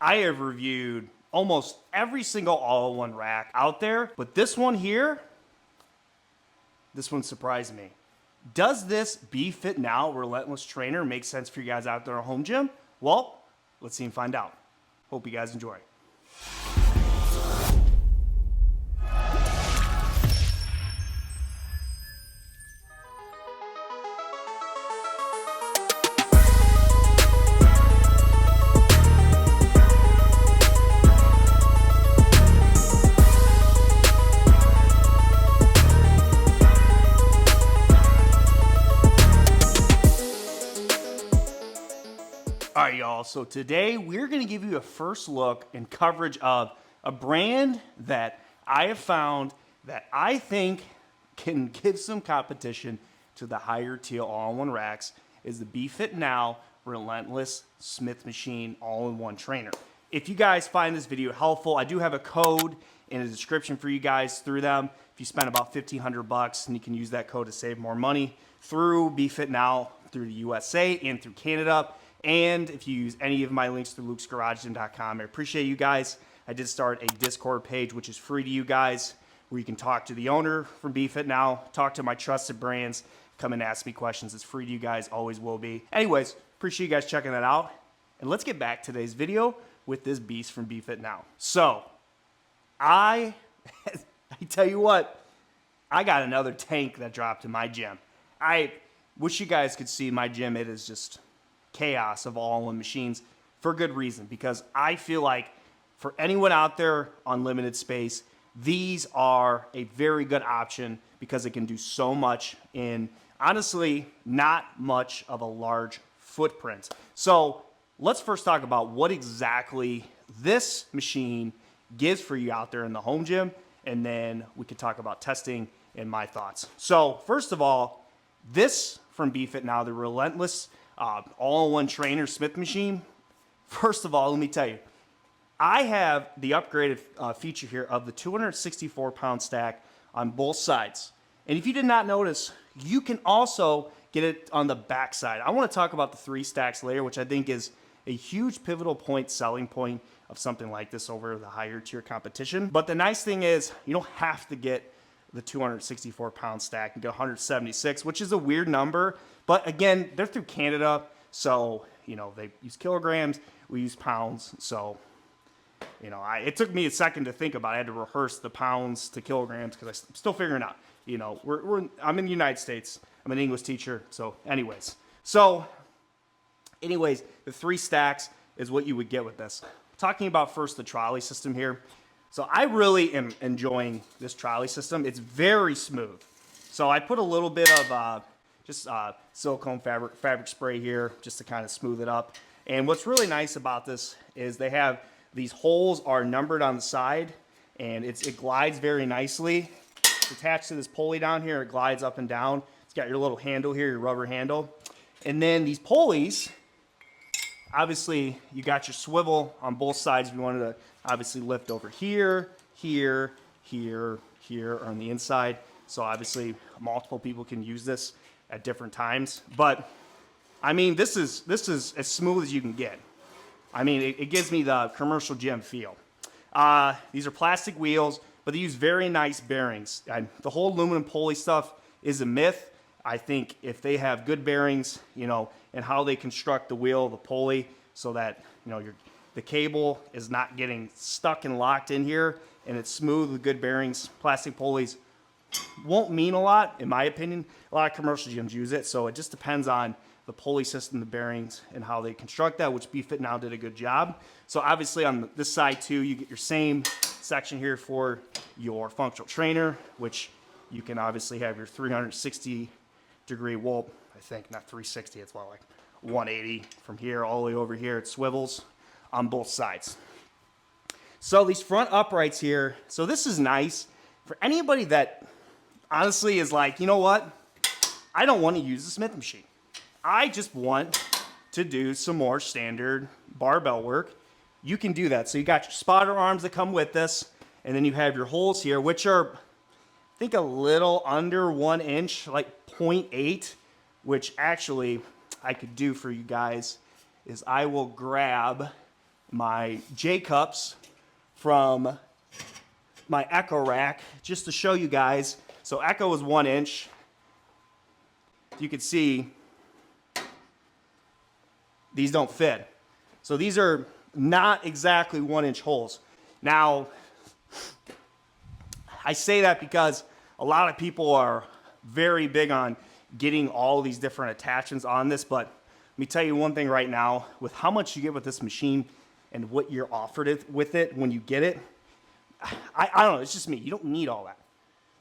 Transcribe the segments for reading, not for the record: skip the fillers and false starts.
I have reviewed almost every single all-in-one rack out there, but this one here, this one surprised me. Does this BeFitNow Relentless trainer make sense for you guys out there at home gym? Well, let's see and find out. Hope you guys enjoy. All right, y'all, so today we're gonna give you a first look and coverage of a brand that I have found that I think can give some competition to the higher tier all-in-one racks is the BeFitNow Relentless Smith Machine all-in-one trainer. If you guys find this video helpful, I do have a code in the description for you guys through them. If you spend about $1,500 and you can use that code to save more money through BeFitNow, through the USA and through Canada. And if you use any of my links through lukesgaragegym.com, I appreciate you guys. I did start a Discord page, which is free to you guys, where you can talk to the owner from BeFitNow, talk to my trusted brands, come and ask me questions. It's free to you guys, always will be. Anyways, appreciate you guys checking that out. And let's get back to today's video with this beast from BeFitNow. So, I tell you what, I got another tank that dropped in my gym. I wish you guys could see my gym. It is just chaos of all-in-one machines for good reason, because I feel like for anyone out there on limited space, these are a very good option because it can do so much in honestly not much of a large footprint. So let's first talk about what exactly this machine gives for you out there in the home gym, and then we can talk about testing and my thoughts. So first of all, this from BeFitNow, the Relentless all-in-one trainer Smith machine. First of all, let me tell you, I have the upgraded feature here of the 264-pound stack on both sides. And if you did not notice, you can also get it on the back side. I want to talk about the 3 stacks later, which I think is a huge pivotal point, selling point of something like this over the higher tier competition. But the nice thing is you don't have to get the 264-pound stack and get 176, which is a weird number. But again, they're through Canada, so, you know, they use kilograms, we use pounds. So, you know, it took me a second to think about it. I had to rehearse the pounds to kilograms because I'm still figuring out, you know, I'm in the United States. I'm an English teacher. So anyways, the 3 stacks is what you would get with this. Talking about first the trolley system here. So I really am enjoying this trolley system. It's very smooth. So I put a little bit of silicone fabric spray here just to kind of smooth it up. And what's really nice about this is they have these holes are numbered on the side, and it glides very nicely. It's attached to this pulley down here. It glides up and down. It's got your little handle here, your rubber handle. And then these pulleys, obviously you got your swivel on both sides if you wanted to obviously lift over here, here, here, here, or on the inside. So obviously multiple people can use this at different times. But I mean, this is as smooth as you can get. I mean, it gives me the commercial gym feel. These are plastic wheels, but they use very nice bearings. The whole aluminum pulley stuff is a myth. I think if they have good bearings, you know, and how they construct the wheel, the pulley, so that, you know, the cable is not getting stuck and locked in here, and it's smooth with good bearings. Plastic pulleys won't mean a lot, in my opinion. A lot of commercial gyms use it, so it just depends on the pulley system, the bearings, and how they construct that, which BeFitNow did a good job. So obviously on this side too, you get your same section here for your functional trainer, which you can obviously have your 360-degree, well, I think not 360, it's about like 180 from here all the way over here. It swivels on both sides. So these front uprights here, so this is nice for anybody that honestly is like, you know what? I don't want to use the Smith machine. I just want to do some more standard barbell work. You can do that. So you got your spotter arms that come with this, and then you have your holes here, which are, I think, a little under 1 inch, like 0.8, which actually I could do for you guys is I will grab my J-cups from my Echo rack, just to show you guys. So Echo is 1 inch. You can see these don't fit. So these are not exactly 1 inch holes. Now, I say that because a lot of people are very big on getting all these different attachments on this, but let me tell you one thing right now, with how much you get with this machine and what you're offered with it when you get it, I don't know, it's just me. You don't need all that.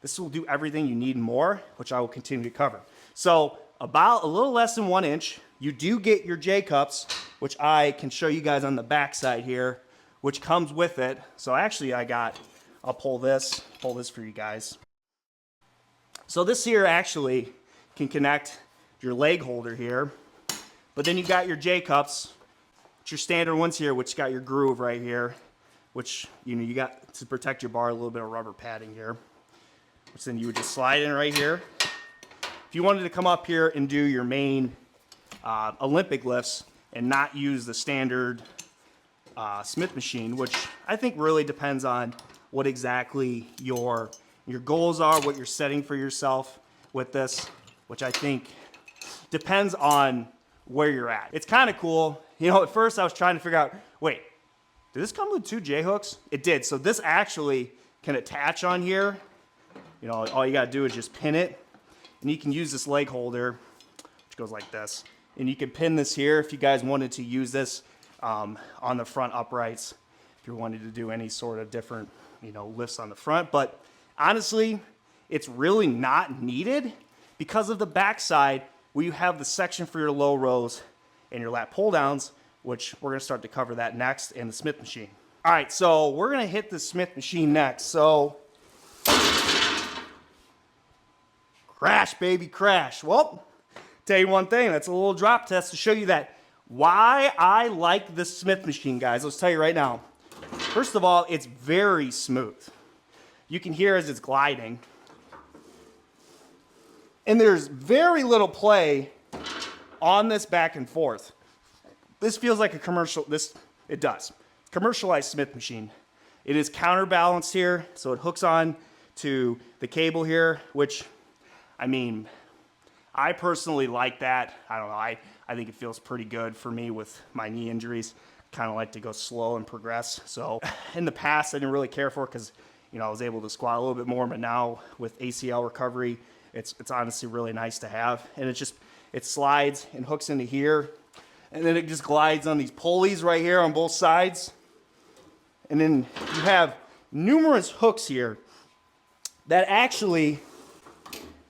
This will do everything you need and more, which I will continue to cover. So about a little less than 1 inch, you do get your J-cups, which I can show you guys on the back side here, which comes with it. So actually I'll pull this for you guys. So this here actually can connect your leg holder here, but then you got your J-cups, your standard ones here, which got your groove right here, which you got to protect your bar, a little bit of rubber padding here, which then you would just slide in right here. If you wanted to come up here and do your main Olympic lifts and not use the standard Smith machine, which I think really depends on what exactly your goals are, what you're setting for yourself with this, which I think depends on where you're at. It's kind of cool. At first I was trying to figure out, wait, did this come with 2 J-hooks? It did. So this actually can attach on here. All you gotta do is just pin it, and you can use this leg holder, which goes like this. And you can pin this here if you guys wanted to use this on the front uprights, if you wanted to do any sort of different, lifts on the front. But honestly, it's really not needed because of the backside where you have the section for your low rows and your lat pull downs, which we're gonna start to cover that next, and the Smith machine. All right, so we're gonna hit the Smith machine next. So, crash, baby, crash. Well, tell you one thing, that's a little drop test to show you that why I like the Smith machine, guys. Let's tell you right now. First of all, it's very smooth. You can hear as it's gliding. And there's very little play on this back and forth. This feels like a commercial, it does. Commercialized Smith machine. It is counterbalanced here, so it hooks on to the cable here, which, I personally like that. I don't know, I think it feels pretty good for me with my knee injuries. Kind of like to go slow and progress. So in the past, I didn't really care for it because, I was able to squat a little bit more, but now with ACL recovery, it's honestly really nice to have. And it slides and hooks into here, and then it just glides on these pulleys right here on both sides. And then you have numerous hooks here that actually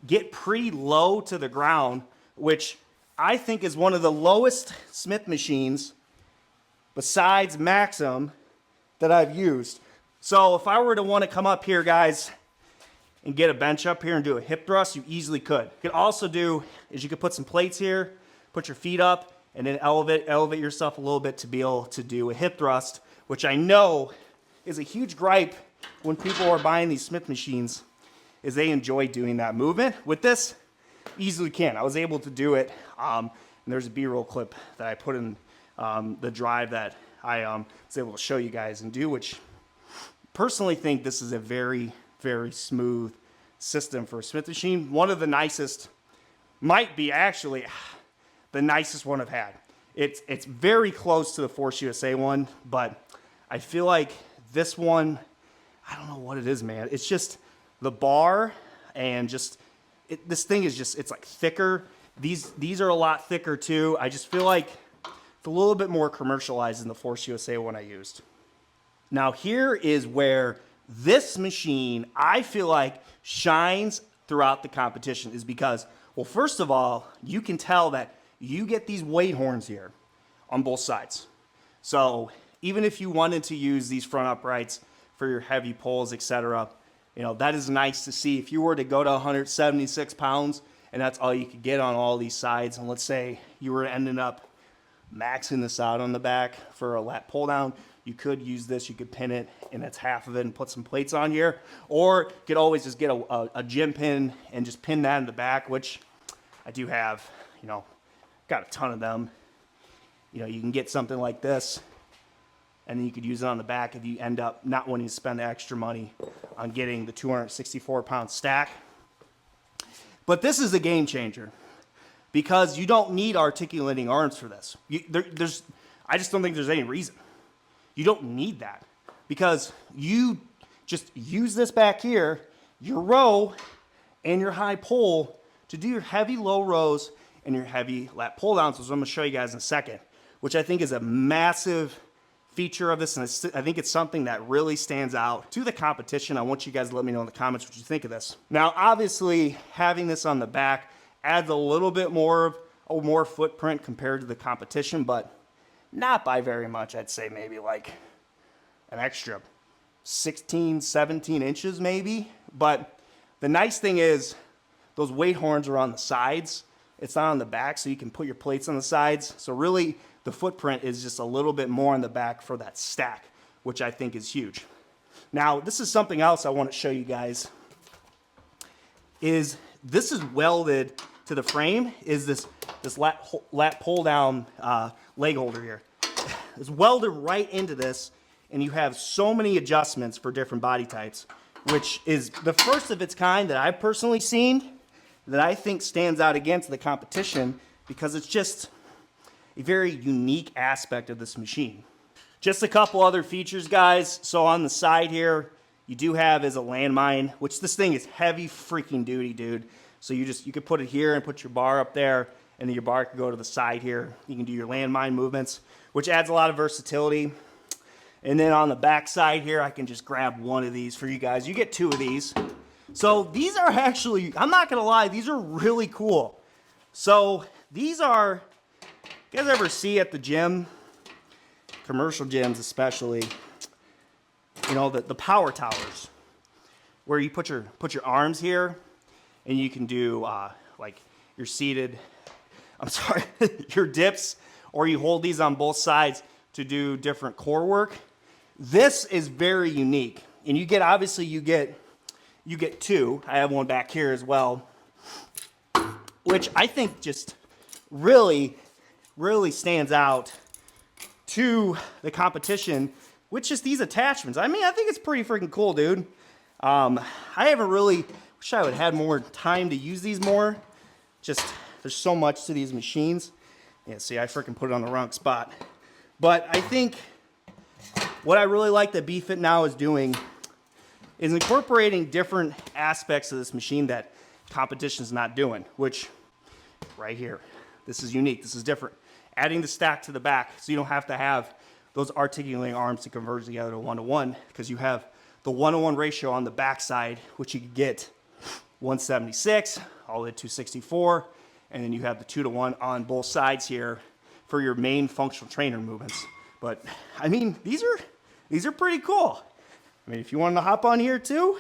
get pretty low to the ground, which I think is one of the lowest Smith machines besides Maxim that I've used. So if I were to want to come up here, guys, and get a bench up here and do a hip thrust, you easily could. You could also do is you could put some plates here, put your feet up, and then elevate yourself a little bit to be able to do a hip thrust, which I know is a huge gripe when people are buying these Smith machines, is they enjoy doing that movement. With this, easily can. I was able to do it, and there's a B-roll clip that I put in the drive that I was able to show you guys and do, which personally think this is a very, very smooth system for a Smith machine. One of the nicest, might be actually the nicest one I've had. It's very close to the Force USA one, but I feel like this one, I don't know what it is, man. It's just the bar and just, this thing is just, it's like thicker. These are a lot thicker too. I just feel like it's a little bit more commercialized than the Force USA one I used. Now here is where this machine, I feel like, shines throughout the competition, is because, well, first of all, you can tell that you get these weight horns here on both sides. So even if you wanted to use these front uprights for your heavy pulls, etc., that is nice to see. If you were to go to 176 pounds and that's all you could get on all these sides, and let's say you were ending up maxing this out on the back for a lat pull down, you could use this, you could pin it, and that's half of it, and put some plates on here. Or you could always just get a gym pin and just pin that in the back, which I do have, got a ton of them. You can get something like this, and then you could use it on the back if you end up not wanting to spend the extra money on getting the 264-pound stack. But this is a game changer because you don't need articulating arms for this. I just don't think there's any reason. You don't need that because you just use this back here, your row and your high pull to do your heavy low rows and your heavy lat pull downs, which I'm going to show you guys in a second, which I think is a massive feature of this, and I think it's something that really stands out to the competition. I want you guys to let me know in the comments what you think of this. Now, obviously, having this on the back adds a little bit more footprint compared to the competition, but not by very much. I'd say maybe like an extra 16, 17 inches maybe. But the nice thing is those weight horns are on the sides. It's not on the back, so you can put your plates on the sides. So really, the footprint is just a little bit more on the back for that stack, which I think is huge. Now, this is something else I want to show you guys. This is welded to the frame, is this lat pull down leg holder here. It's welded right into this, and you have so many adjustments for different body types, which is the first of its kind that I've personally seen that I think stands out against the competition because it's just a very unique aspect of this machine. Just a couple other features, guys. So on the side here, you do have is a landmine, which this thing is heavy freaking duty, dude. So you could put it here and put your bar up there, and then your bar can go to the side here. You can do your landmine movements, which adds a lot of versatility. And then on the back side here, I can just grab one of these for you guys. You get two of these. So these are actually, I'm not gonna lie, these are really cool. So these are, you guys ever see at the gym, commercial gyms especially, you know, the power towers, where you put your arms here, and you can do like your seated, your dips, or you hold these on both sides to do different core work. This is very unique, and you get, obviously you get two. I have one back here as well, which I think just really stands out to the competition, which is these attachments. I mean, I think it's pretty freaking cool, dude. I haven't really, wish I would have had more time to use these more. Just, there's so much to these machines. Yeah, see, I freaking put it on the wrong spot. But I think what I really like that BeFitNow is doing is incorporating different aspects of this machine that competition's not doing, which right here, this is unique, this is different. Adding the stack to the back so you don't have to have those articulating arms to converge together to one-to-one, because you have the one-to-one ratio on the back side, which you could get 176 all the way to 264, and then you have the 2-to-1 on both sides here for your main functional trainer movements. But I mean, these are pretty cool. I mean, if you wanted to hop on here too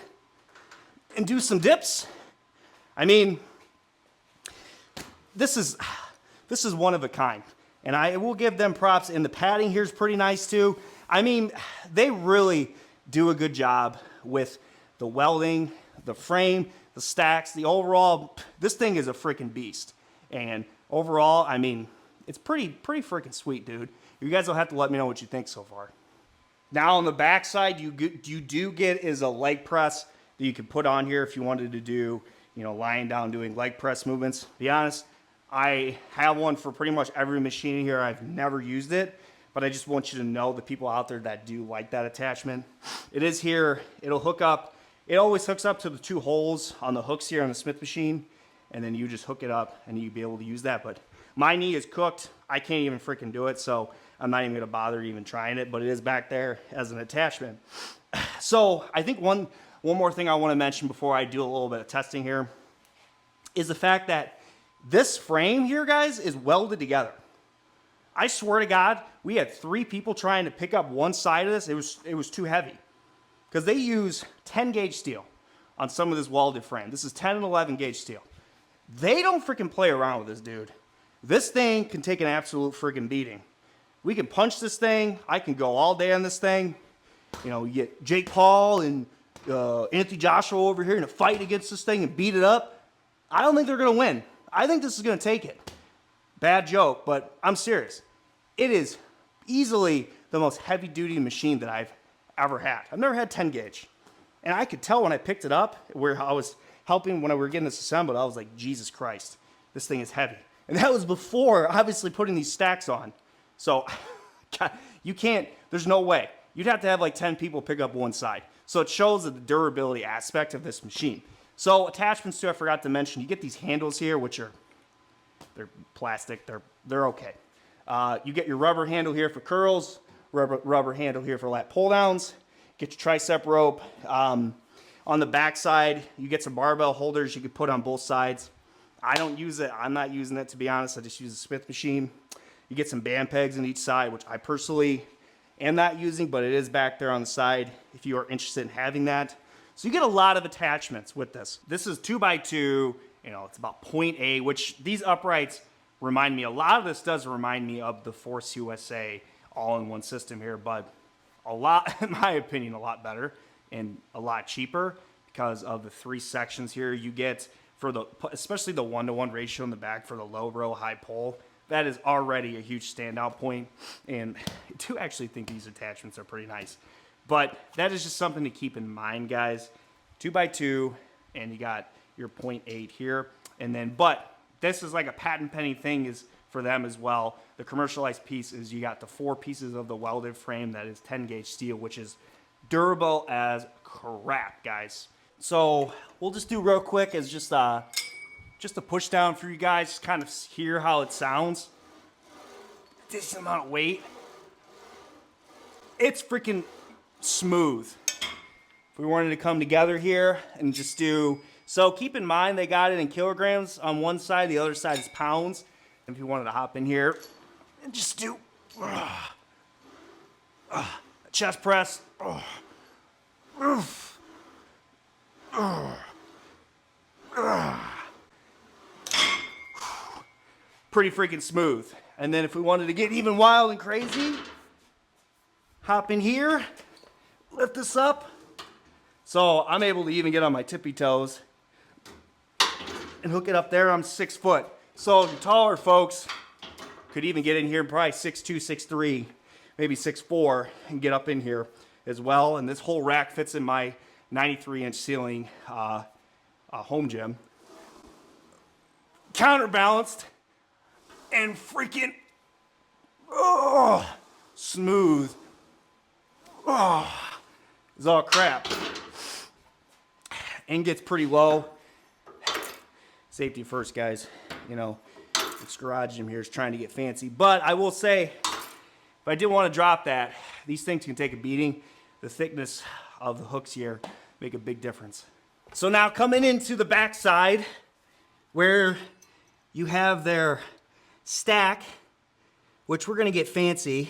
and do some dips, I mean, this is one of a kind. And I will give them props. And the padding here is pretty nice too. I mean, they really do a good job with the welding, the frame, the stacks, the overall. This thing is a freaking beast. And overall, I mean, it's pretty freaking sweet, dude. You guys will have to let me know what you think so far. Now on the back side, you do get is a leg press that you can put on here if you wanted to do, you know, lying down doing leg press movements. To be honest, I have one for pretty much every machine here. I've never used it, but I just want you to know the people out there that do like that attachment. It is here. It'll hook up. It always hooks up to the two holes on the hooks here on the Smith machine, and then you just hook it up and you'll be able to use that. But my knee is cooked. I can't even freaking do it, so I'm not even gonna bother even trying it, but it is back there as an attachment. So I think one more thing I wanna mention before I do a little bit of testing here is the fact that this frame here, guys, is welded together. I swear to God, we had 3 people trying to pick up one side of this. It was too heavy because they use 10 gauge steel on some of this welded frame. This is 10 and 11 gauge steel. They don't freaking play around with this, dude. This thing can take an absolute freaking beating. We can punch this thing. I can go all day on this thing. You know, you get Jake Paul and Anthony Joshua over here in a fight against this thing and beat it up. I don't think they're going to win. I think this is going to take it. Bad joke, but I'm serious. It is easily the most heavy duty machine that I've ever had. I've never had 10 gauge. And I could tell when I picked it up, where I was helping when we were getting this assembled, I was like, Jesus Christ, this thing is heavy. And that was before obviously putting these stacks on. So God, you can't, there's no way. You'd have to have like 10 people pick up one side. So it shows the durability aspect of this machine. So attachments too, I forgot to mention, you get these handles here, which are, they're plastic, they're okay. You get your rubber handle here for curls, rubber handle here for lat pull downs. Get your tricep rope. On the back side, you get some barbell holders you can put on both sides. I don't use it. I'm not using it, to be honest. I just use a Smith machine. You get some band pegs on each side, which I personally am not using, but it is back there on the side if you are interested in having that. So you get a lot of attachments with this. This is 2x2, you know, it's about 0.8, which these uprights remind me, a lot of this does remind me of the Force USA all-in-one system here, but a lot, in my opinion, a lot better and a lot cheaper because of the 3 sections here you get for the, especially the 1-to-1 ratio in the back for the low row, high pull. That is already a huge standout point, and I do actually think these attachments are pretty nice. But that is just something to keep in mind, guys. 2x2, and you got your 0.8 here, and then, but this is like a patent pending thing is for them as well. The commercialized piece is you got the 4 pieces of the welded frame that is 10 gauge steel, which is durable as crap, guys. So we'll just do real quick as just a push down for you guys, just kind of hear how it sounds. Decent amount of weight. It's freaking smooth. If we wanted to come together here and just do, so keep in mind they got it in kilograms on one side, the other side is pounds. If you wanted to hop in here and just do chest press. Pretty freaking smooth. And then if we wanted to get even wild and crazy, hop in here, lift this up. So I'm able to even get on my tippy toes and hook it up there. I'm 6 foot. So taller folks could even get in here, probably 6'2", 6'3", maybe 6'4", and get up in here as well. And this whole rack fits in my 93-inch ceiling home gym. Counterbalanced and freaking smooth. It's all crap. And gets pretty low. Safety first, guys. You know, this garage gym here is trying to get fancy. But I will say, if I did want to drop that, these things can take a beating. The thickness of the hooks here make a big difference. So now coming into the back side, where you have their stack, which we're going to get fancy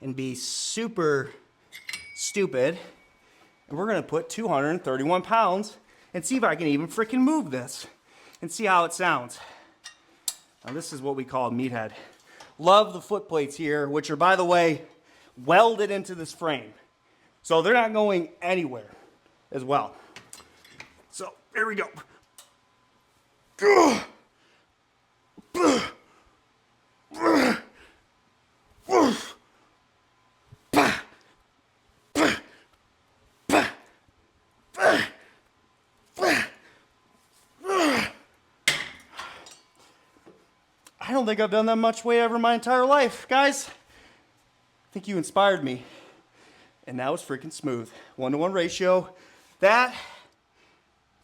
and be super stupid. And we're going to put 231 pounds and see if I can even freaking move this and see how it sounds. Now this is what we call a meathead. Love the foot plates here, which are, by the way, welded into this frame. So they're not going anywhere as well. So here we go. I don't think I've done that much weight ever in my entire life, guys. I think you inspired me. And that was freaking smooth. 1-to-1 ratio. That,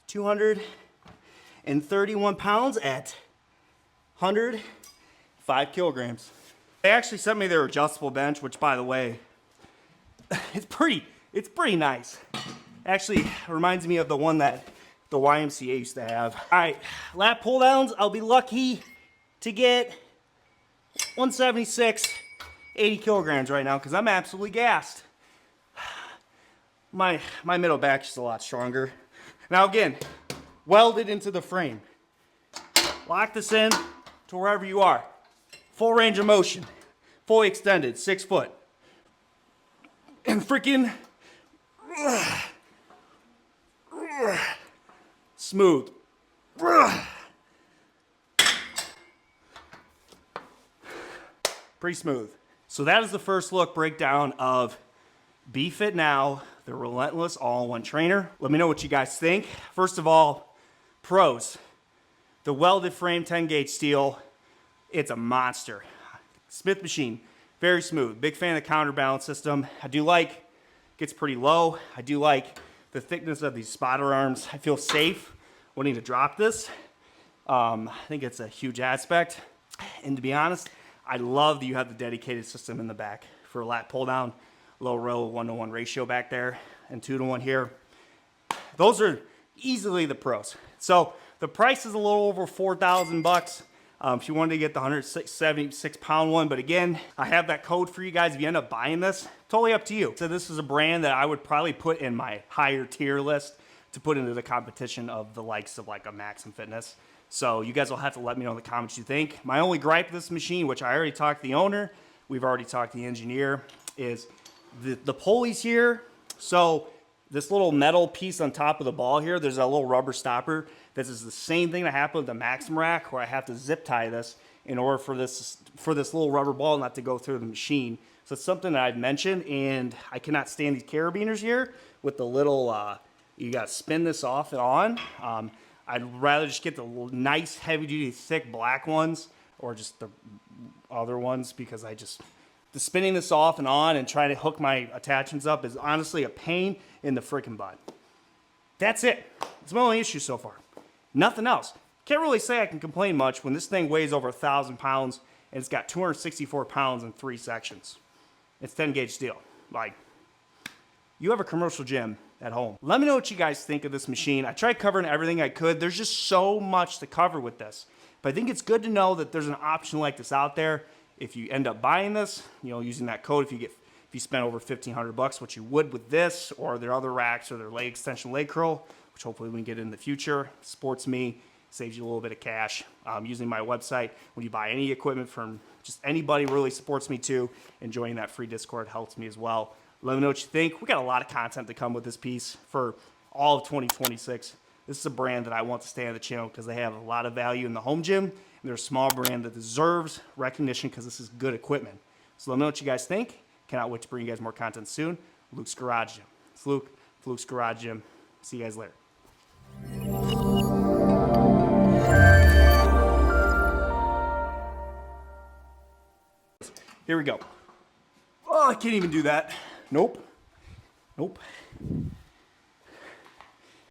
231 pounds at 105 kilograms. They actually sent me their adjustable bench, which, by the way, it's pretty nice. Actually, reminds me of the one that the YMCA used to have. All right, lat pull downs, I'll be lucky to get 176, 80 kilograms right now, because I'm absolutely gassed. My middle back is a lot stronger. Now again, welded into the frame. Lock this in to wherever you are. Full range of motion. Fully extended, 6 foot. And freaking smooth. Pretty smooth. So that is the first look breakdown of BeFitNow, the Relentless all-in-one trainer. Let me know what you guys think. First of all, pros. The welded frame 10 gauge steel, it's a monster. Smith machine, very smooth. Big fan of the counterbalance system. I do like, gets pretty low. I do like the thickness of these spotter arms. I feel safe wanting to drop this. I think it's a huge aspect. And to be honest, I love that you have the dedicated system in the back for a lat pull down, low row 1-to-1 ratio back there, and 2-to-1 here. Those are easily the pros. So the price is a little over 4,000 bucks. If you wanted to get the 176 pound one, but again, I have that code for you guys if you end up buying this. Totally up to you. So this is a brand that I would probably put in my higher tier list to put into the competition of the likes of like a Maxim Fitness. So you guys will have to let me know in the comments what you think. My only gripe with this machine, which I already talked to the owner, we've already talked to the engineer, is the pulleys here. So this little metal piece on top of the ball here, there's a little rubber stopper. This is the same thing that happened with the Maxim rack, where I have to zip tie this in order for this little rubber ball not to go through the machine. So it's something that I've mentioned, and I cannot stand these carabiners here with the little, you got to spin this off and on. I'd rather just get the nice heavy-duty thick black ones, or just the other ones, because the spinning this off and on and trying to hook my attachments up is honestly a pain in the freaking butt. That's it. It's my only issue so far. Nothing else. Can't really say I can complain much when this thing weighs over 1,000 pounds and it's got 264 pounds in 3 sections. It's 10 gauge steel. Like, you have a commercial gym at home. Let me know what you guys think of this machine. I tried covering everything I could. There's just so much to cover with this. But I think it's good to know that there's an option like this out there. If you end up buying this, using that code, if you spend over 1,500 bucks, which you would with this, or their other racks, or their leg extension leg curl, which hopefully we can get in the future, supports me, saves you a little bit of cash. Using my website, when you buy any equipment from just anybody, really supports me too. Enjoying that free Discord helps me as well. Let me know what you think. We got a lot of content to come with this piece for all of 2026. This is a brand that I want to stay on the channel because they have a lot of value in the home gym. And they're a small brand that deserves recognition because this is good equipment. So let me know what you guys think. Cannot wait to bring you guys more content soon. Luke's Garage Gym. It's Luke, Luke's Garage Gym. See you guys later. Here we go. Oh, I can't even do that. Nope.